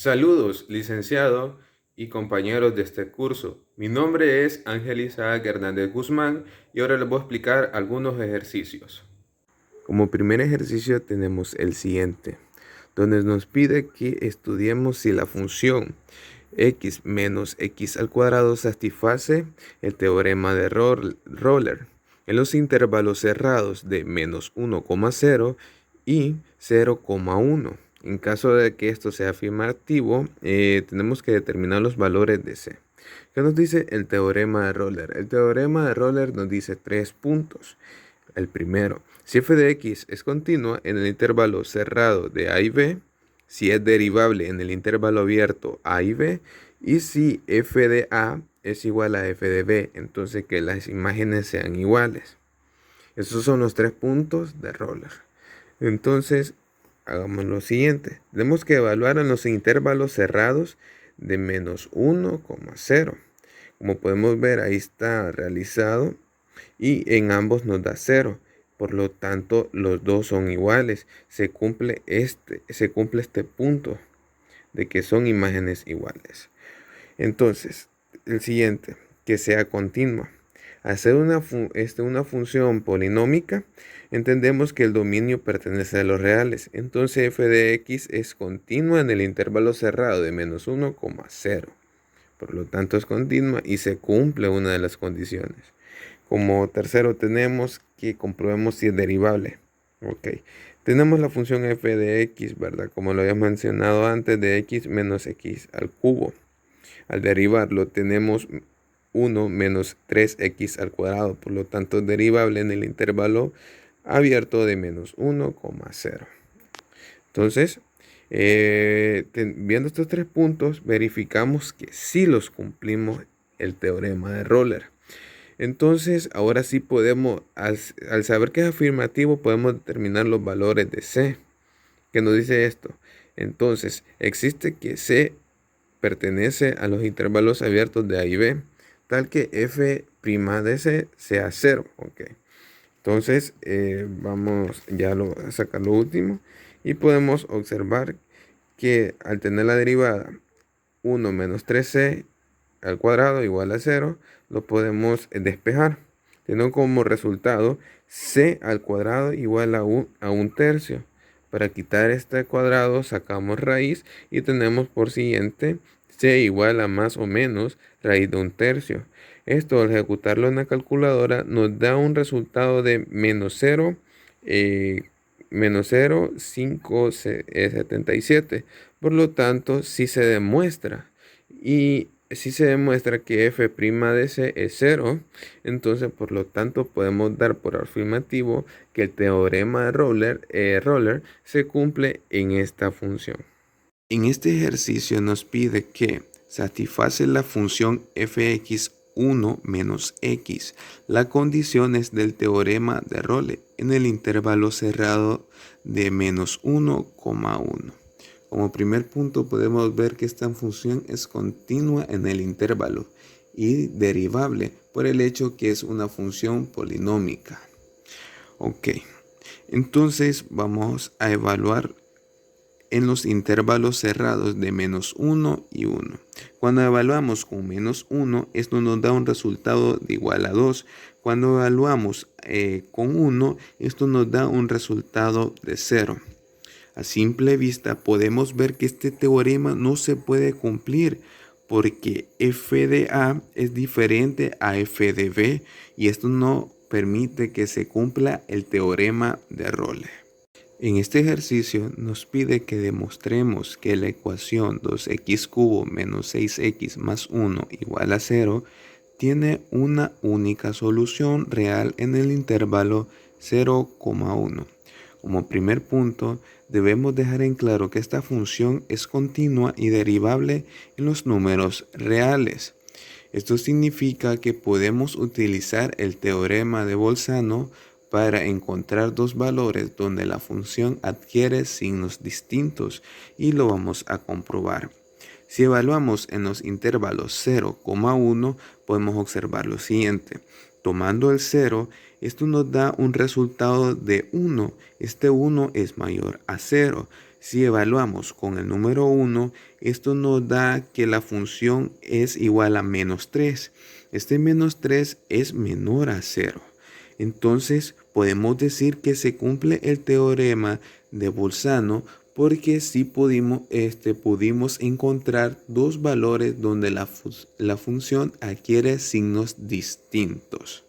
Saludos, licenciado y compañeros de este curso. Mi nombre es Ángel Isaac Hernández Guzmán y ahora les voy a explicar algunos ejercicios. Como primer ejercicio tenemos el siguiente, donde nos pide que estudiemos si la función x menos x al cuadrado satisface el teorema de Roller en los intervalos cerrados de menos 1,0 y 0,1. En caso de que esto sea afirmativo, tenemos que determinar los valores de C. ¿Qué nos dice el teorema de Roller? El teorema de Roller nos dice 3 puntos. El primero, si f de x es continua en el intervalo cerrado de a y b, si es derivable en el intervalo abierto a y b, y si f de a es igual a f de b, entonces que las imágenes sean iguales. Esos son los 3 puntos de Roller. Entonces, hagamos lo siguiente. Tenemos que evaluar en los intervalos cerrados de menos 1,0. Como podemos ver, ahí está realizado y en ambos nos da 0. Por lo tanto, los dos son iguales. Se cumple este punto de que son imágenes iguales. Entonces, el siguiente, que sea continua. Hacer una función polinómica, entendemos que el dominio pertenece a los reales. Entonces f de x es continua en el intervalo cerrado de menos 1,0. Por lo tanto es continua y se cumple una de las condiciones. Como tercero tenemos que comprobemos si es derivable. Ok. Tenemos la función f de x, ¿verdad? Como lo había mencionado antes, de x menos x al cubo. Al derivarlo tenemos 1 menos 3x al cuadrado. Por lo tanto es derivable en el intervalo abierto de menos 1,0. Entonces, viendo estos 3 puntos, verificamos que sí los cumplimos el teorema de Roller. Entonces, ahora sí podemos, al saber que es afirmativo, podemos determinar los valores de C. ¿Qué nos dice esto? Entonces, existe que C pertenece a los intervalos abiertos de A y B, tal que f' de C sea 0. Ok. Entonces, vamos ya a sacar lo último y podemos observar que al tener la derivada 1 menos 3c al cuadrado igual a 0, lo podemos despejar, teniendo como resultado c al cuadrado igual a 1 tercio. Para quitar este cuadrado sacamos raíz y tenemos por siguiente c igual a más o menos raíz de 1 tercio. Esto al ejecutarlo en la calculadora nos da un resultado de menos 0,577. Por lo tanto, si se demuestra que f' de c es 0, entonces por lo tanto podemos dar por afirmativo que el teorema de Roller se cumple en esta función. En este ejercicio nos pide que satisface la función fx1 menos x. La condición es del teorema de Rolle en el intervalo cerrado de menos 1,1. Como primer punto podemos ver que esta función es continua en el intervalo y derivable por el hecho que es una función polinómica. Ok, entonces vamos a evaluar en los intervalos cerrados de menos 1 y 1. Cuando evaluamos con menos 1, esto nos da un resultado de igual a 2. Cuando evaluamos con 1, esto nos da un resultado de 0. A simple vista podemos ver que este teorema no se puede cumplir porque f de a es diferente a f de b y esto no permite que se cumpla el teorema de Rolle. En este ejercicio nos pide que demostremos que la ecuación 2x cubo menos 6x más 1 igual a 0 tiene una única solución real en el intervalo 0,1. Como primer punto, debemos dejar en claro que esta función es continua y derivable en los números reales. Esto significa que podemos utilizar el teorema de Bolzano para encontrar dos valores donde la función adquiere signos distintos y lo vamos a comprobar. Si evaluamos en los intervalos 0,1 podemos observar lo siguiente. Tomando el 0, esto nos da un resultado de 1. Este 1 es mayor a 0. Si evaluamos con el número 1, esto nos da que la función es igual a menos 3. Este menos 3 es menor a 0. Entonces podemos decir que se cumple el teorema de Bolzano porque sí pudimos encontrar dos valores donde la función adquiere signos distintos.